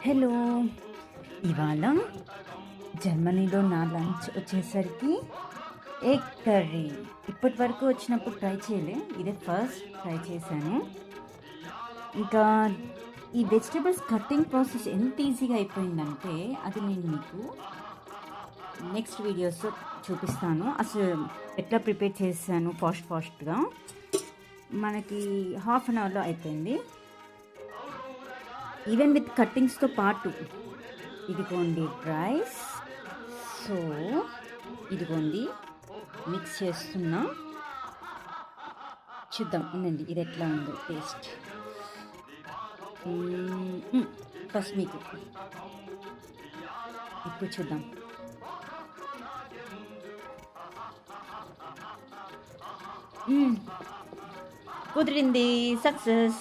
Hello, ఇవాళ జర్మనీలో నా లంచ్ వచ్చేసరికి ఎగ్ కర్రీ. ఇప్పటి వరకు వచ్చినప్పుడు ట్రై చేయలే, ఇదే ఫస్ట్ ట్రై చేశాను. ఇంకా ఈ వెజిటబుల్స్ కటింగ్ ప్రాసెస్ ఎంత ఈజీగా అయిపోయిందంటే అది నేను మీకు నెక్స్ట్ వీడియోస్లో చూపిస్తాను. అసలు ఎట్లా ప్రిపేర్ చేశాను ఫాస్ట్గా. మనకి హాఫ్ అన్ అవర్లో అయిపోయింది, ఈవెన్ విత్ కట్టింగ్స్తో పాటు. ఇదిగోండి రైస్. సో ఇదిగోండి మిక్స్ చేస్తున్నా, చూద్దాం ఉండండి ఇది ఎట్లా ఉందో టేస్ట్. ఫస్ట్ మీకు ఇప్పుడు చూద్దాం. కుదిరింది, సక్సెస్.